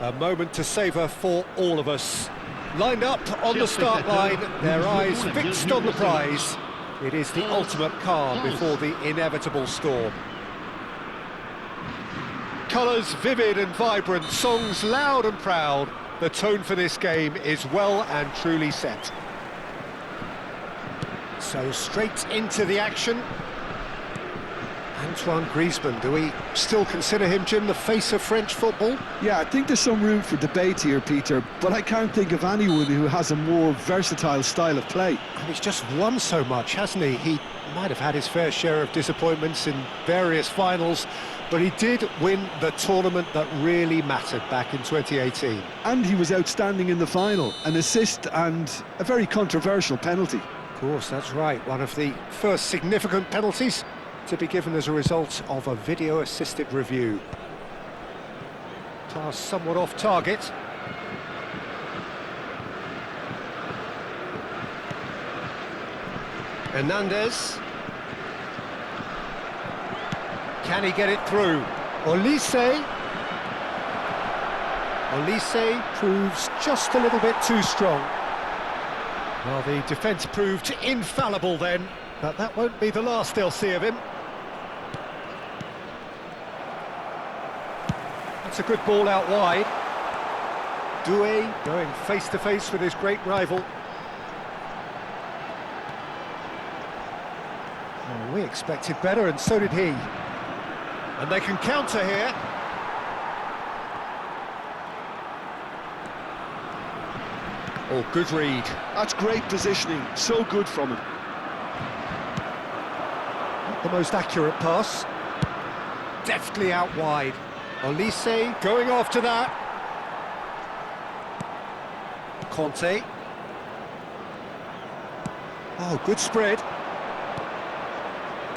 A moment to savour for all of us. Lined up on the start line, their eyes fixed on the prize. It is the ultimate calm before the inevitable storm. Colours vivid and vibrant, songs loud and proud. The tone for this game is well and truly set. So straight into the action. Antoine Griezmann, do we still consider him, Jim, the face of French football? Yeah, I think there's some room for debate here, Peter, but I can't think of anyone who has a more versatile style of play. And he's just won so much, hasn't he? He might have had his fair share of disappointments in various finals, but he did win the tournament that really mattered back in 2018. And he was outstanding in the final, an assist and a very controversial penalty. Of course, that's right, one of the first significant penalties to be given as a result of a video-assisted review. Pass somewhat off target. Hernandez. Can he get it through? Olise. Olise proves just a little bit too strong. Well, the defence proved infallible then, but that won't be the last they'll see of him. That's a good ball out wide. Doué going face-to-face with his great rival. Oh, we expected better, and so did he. And they can counter here. Oh, good read. That's great positioning, so good from him. Not the most accurate pass. Deftly out wide. Olise going after that. Conte. Oh, good spread.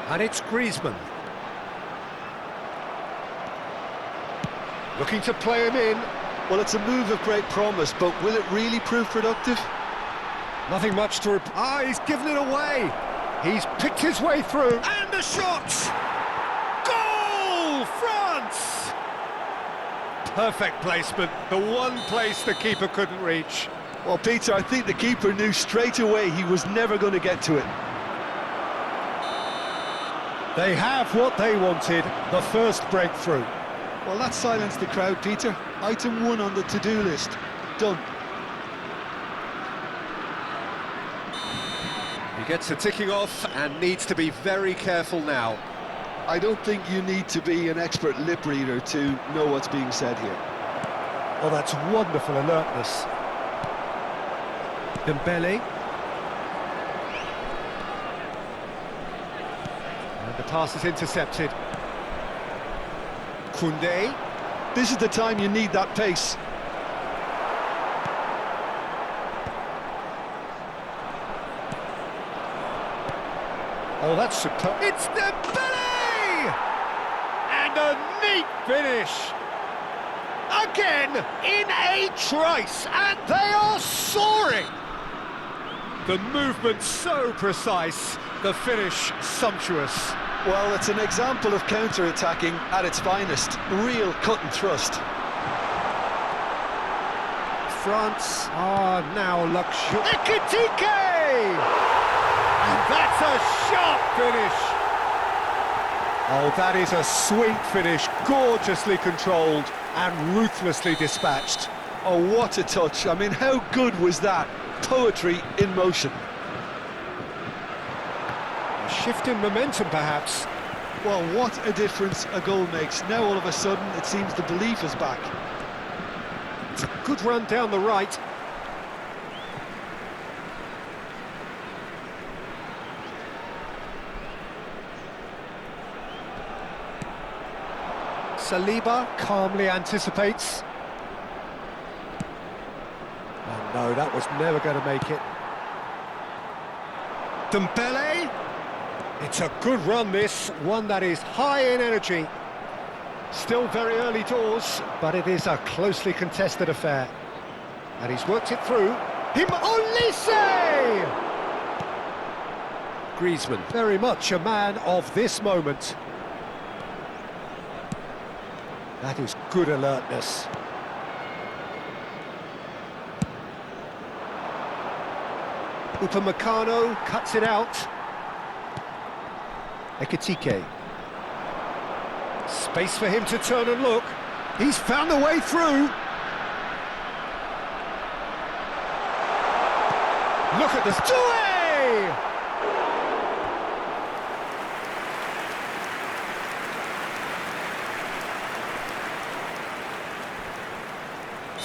And it's Griezmann. Looking to play him in. Well, it's a move of great promise, but will it really prove productive? Nothing much to... he's given it away. He's picked his way through. And the shot! Goal! France! Perfect placement. The one place the keeper couldn't reach. Well, Peter, I think the keeper knew straight away he was never going to get to it. They have what they wanted, the first breakthrough. Well, that silenced the crowd, Peter. Item 1 on the to-do list. Done. He gets a ticking off and needs to be very careful now. I don't think you need to be an expert lip reader to know what's being said here. Oh, that's wonderful alertness. Dembele. And the pass is intercepted. Koundé. This is the time you need that pace. Oh, that's superb. It's Dembele! And a neat finish. Again, in a trice, and they are soaring. The movement so precise, the finish sumptuous. Well, it's an example of counter-attacking at its finest. Real cut and thrust. France are now luxurious. Ekitike! And that's a sharp finish. Oh, that is a sweet finish, gorgeously controlled and ruthlessly dispatched. Oh, what a touch. I mean, how good was that? Poetry in motion. A shift in momentum, perhaps. Well, what a difference a goal makes. Now, all of a sudden, it seems the belief is back. It's a good run down the right. Saliba calmly anticipates. Oh no, that was never going to make it. Dembele. It's a good run, this, one that is high in energy. Still very early doors, but it is a closely contested affair. And he's worked it through. Olise! Griezmann, very much a man of this moment. That is good alertness. Upamecano cuts it out. Ekitike. Space for him to turn and look. He's found a way through. Look at this. Doué!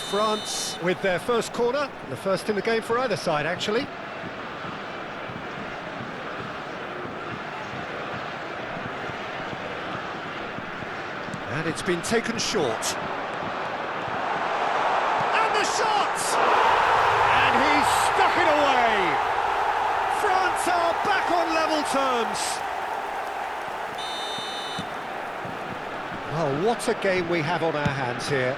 France with their first corner, the first in the game for either side, actually. And it's been taken short. And the shot! And he's stuck it away! France are back on level terms. Well, what a game we have on our hands here.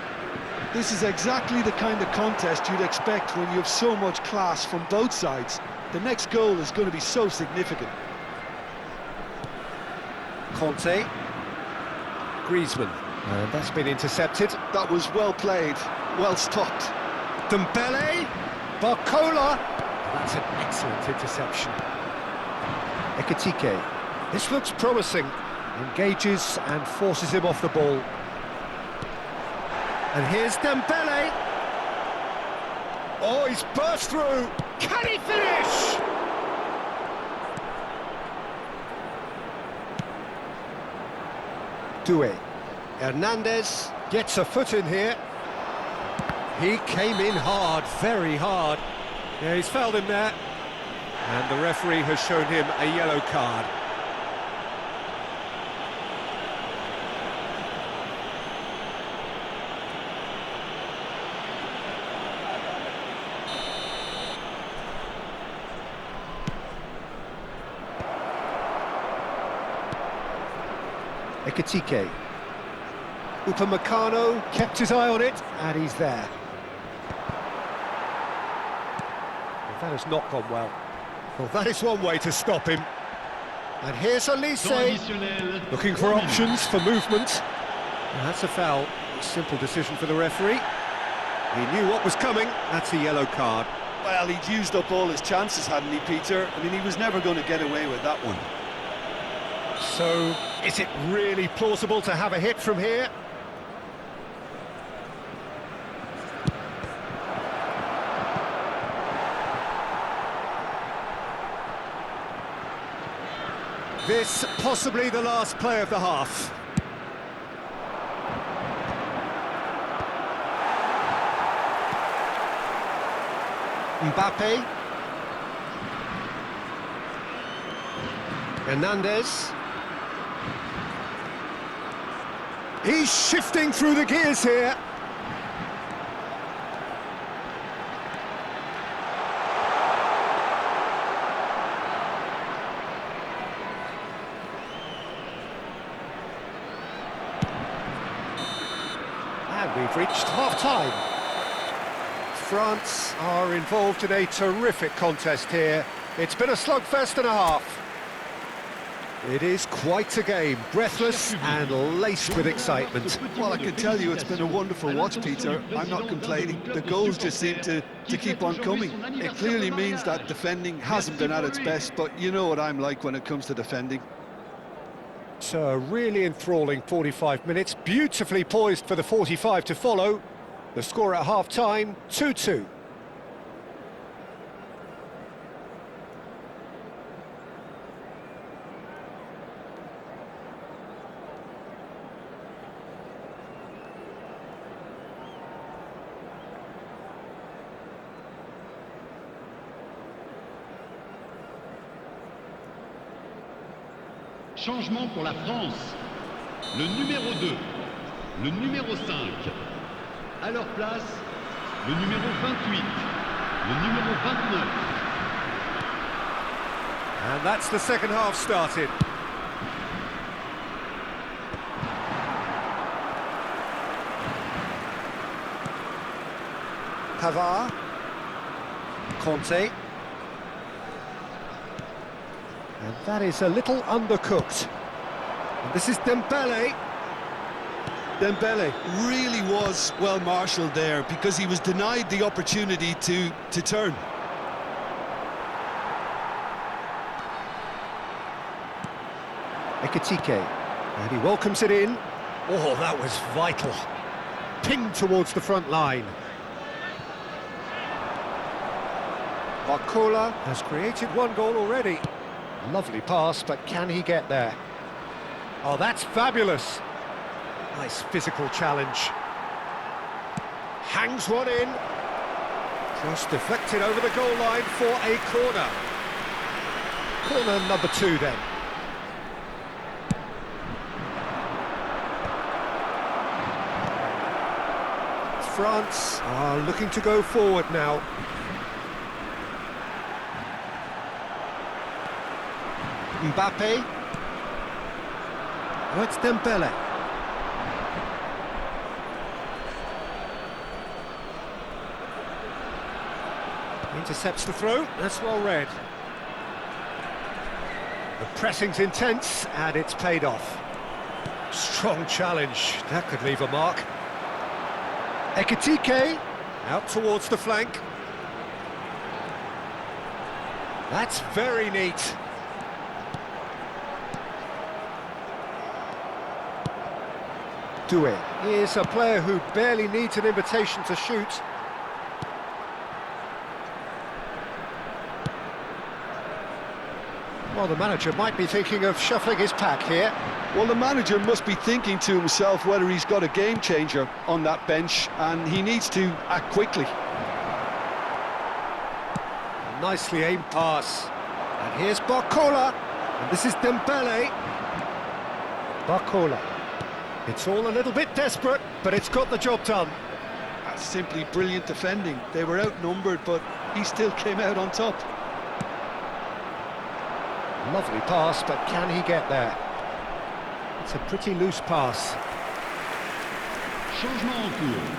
This is exactly the kind of contest you'd expect when you have so much class from both sides. The next goal is going to be so significant. Conte. Griezmann. And that's been intercepted. That was well played, well stopped. Dembele. Barcola. That's an excellent interception. Ekitike. This looks promising. Engages and forces him off the ball. And here's Dembele. Oh, he's burst through. Can he finish? Doué. Hernandez gets a foot in here. He came in hard, very hard. Yeah, he's fouled him there. And the referee has shown him a yellow card. Ekitike. Upamecano kept his eye on it, and he's there. Well, that has not gone well. Well, that is one way to stop him. And here's Elise, looking for options for movement. And that's a foul. A simple decision for the referee. He knew what was coming. That's a yellow card. Well, he'd used up all his chances, hadn't he, Peter? I mean, he was never going to get away with that one. So, is it really plausible to have a hit from here? This possibly the last play of the half. Mbappe. Hernandez. He's shifting through the gears here. And we've reached half-time. France are involved in a terrific contest here. It's been a slugfest and a half. It is quite a game, breathless and laced with excitement. Well, I can tell you it's been a wonderful watch, Peter. I'm not complaining. The goals just seem to keep on coming. It clearly means that defending hasn't been at its best, but you know what I'm like when it comes to defending. It's a really enthralling 45 minutes, beautifully poised for the 45 to follow. The score at half-time, 2-2. Changement pour la France. Le numéro 2, le numéro 5. À leur place, le numéro 28, le numéro 29. And that's the second half started. Pavard. Conte. And that is a little undercooked. And this is Dembele. Dembele really was well marshalled there because he was denied the opportunity to turn. Ekitike, and he welcomes it in. Oh, that was vital. Pinged towards the front line. Barcola has created one goal already. Lovely pass, but can he get there? Oh, that's fabulous. Nice physical challenge. Hangs one in. Cross deflected over the goal line for a corner. Corner number 2 then. France are looking to go forward now. Mbappe. Oh, it's Dembele. Intercepts the throw, that's well read. The pressing's intense, and it's paid off. Strong challenge, that could leave a mark. Ekitike, out towards the flank. That's very neat. Doué. He is a player who barely needs an invitation to shoot. Well, the manager might be thinking of shuffling his pack here. Well, the manager must be thinking to himself whether he's got a game changer on that bench, and he needs to act quickly. A nicely aimed pass. And here's Barcola. And this is Dembele. Barcola. It's all a little bit desperate, but it's got the job done. That's simply brilliant defending. They were outnumbered, but he still came out on top. Lovely pass, but can he get there? It's a pretty loose pass. Changement en cours.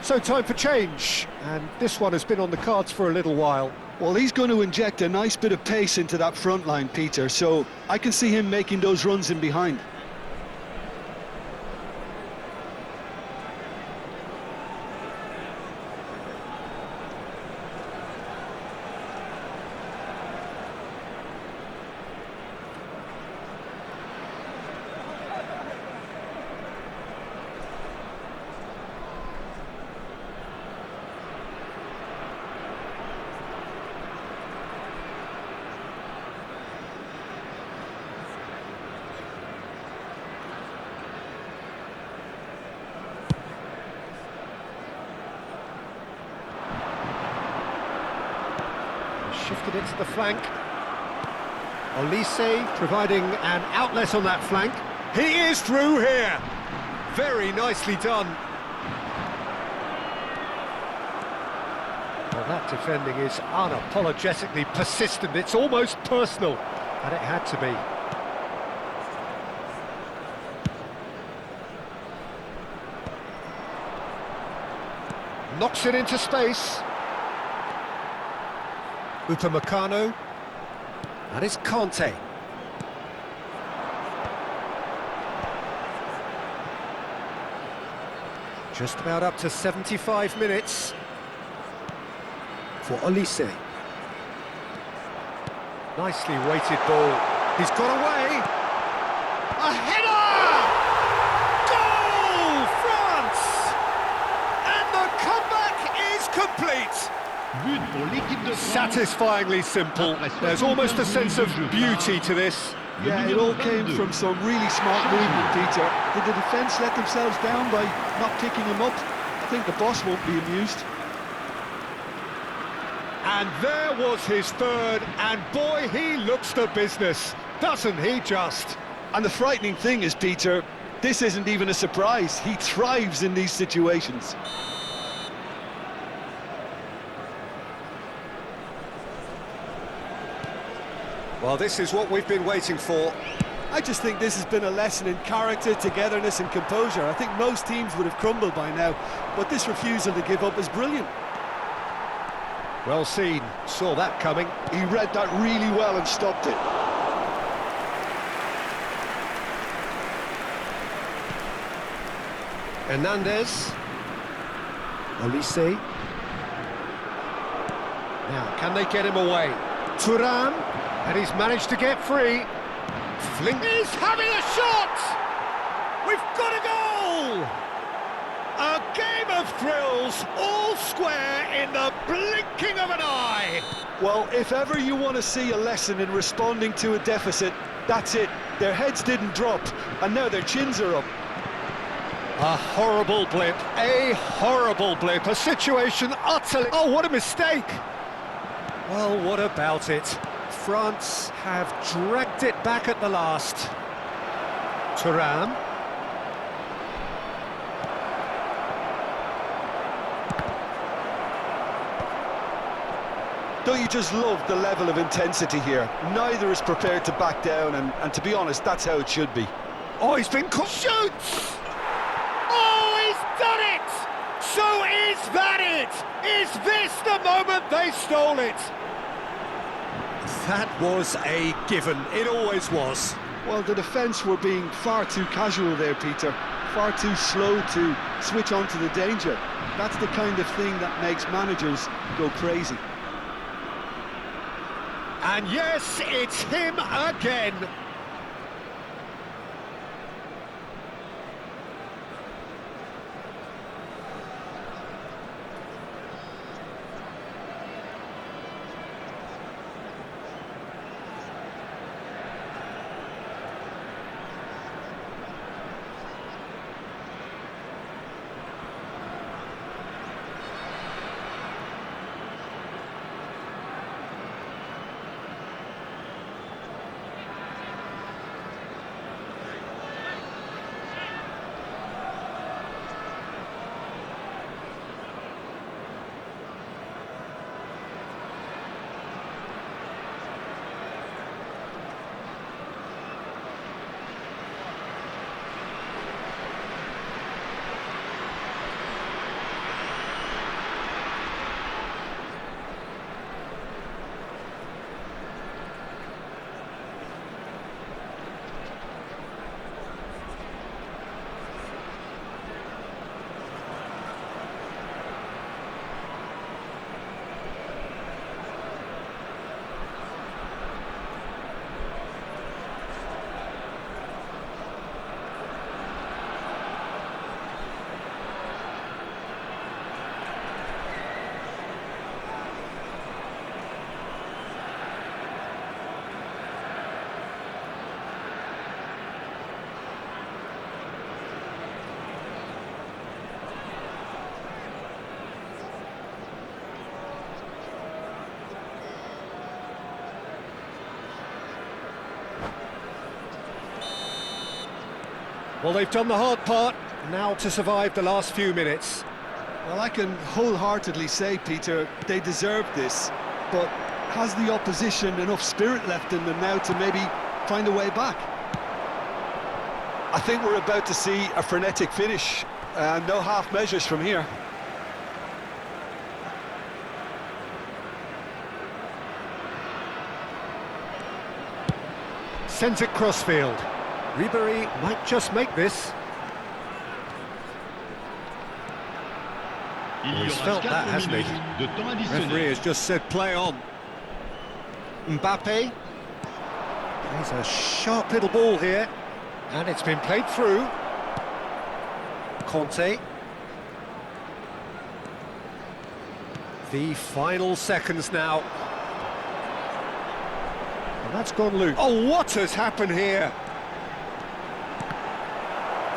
So time for change, and this one has been on the cards for a little while. Well, he's going to inject a nice bit of pace into that front line, Peter, so I can see him making those runs in behind. Shifted it to the flank. Olise providing an outlet on that flank. He is through here. Very nicely done. Well, that defending is unapologetically persistent. It's almost personal, and it had to be. Knocks it into space. Upamecano, and it's Conte. Just about up to 75 minutes for Olise. Nicely weighted ball. He's got away. A header! Goal, France! And the comeback is complete. But pour l'équipe de France. Satisfyingly simple. There's almost a sense of beauty to this. Yeah, it all came from some really smart movement, Peter. Did the defence let themselves down by not picking him up? I think the boss won't be amused. And there was his third, and boy, he looks the business, doesn't he just? And the frightening thing is, Peter, this isn't even a surprise. He thrives in these situations. Well, this is what we've been waiting for. I just think this has been a lesson in character, togetherness and composure. I think most teams would have crumbled by now, but this refusal to give up is brilliant. Well seen, saw that coming. He read that really well and stopped it. Hernandez. Olise. Now, can they get him away? Thuram, and he's managed to get free. Flink is having a shot! We've got a goal! A game of thrills, all square in the blinking of an eye! Well, if ever you want to see a lesson in responding to a deficit, that's it. Their heads didn't drop, and now their chins are up. A horrible blip, a situation utterly... Oh, what a mistake! Well, what about it? France have dragged it back at the last. Thuram. Don't you just love the level of intensity here? Neither is prepared to back down, and to be honest, that's how it should be. Oh, he's been caught. Shoots! Oh, he's done it! So is that it? Is this the moment they stole it? That was a given. It always was. Well, the defence were being far too casual there, Peter. Far too slow to switch on to the danger. That's the kind of thing that makes managers go crazy. And yes, it's him again. Well, they've done the hard part, now to survive the last few minutes. Well, I can wholeheartedly say, Peter, they deserved this, but has the opposition enough spirit left in them now to maybe find a way back? I think we're about to see a frenetic finish, no half measures from here. Sends it crossfield. Ribéry might just make this. He's felt that, hasn't he? Referee has just said play on. Mbappe. Plays a sharp little ball here. And it's been played through. Conte. The final seconds now. And that's gone loose. Oh, what has happened here?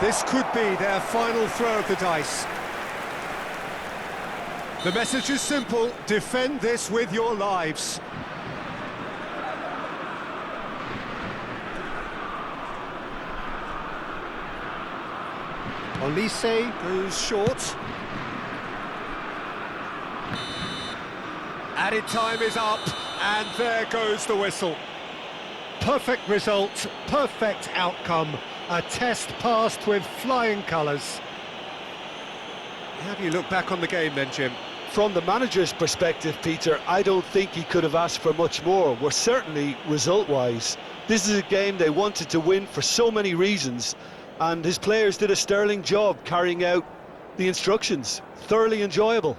This could be their final throw of the dice. The message is simple: defend this with your lives. Olise goes short. Added time is up, and there goes the whistle. Perfect result, perfect outcome. A test passed with flying colours. How do you look back on the game then, Jim? From the manager's perspective, Peter, I don't think he could have asked for much more. Well, certainly result-wise. This is a game they wanted to win for so many reasons, and his players did a sterling job carrying out the instructions. Thoroughly enjoyable.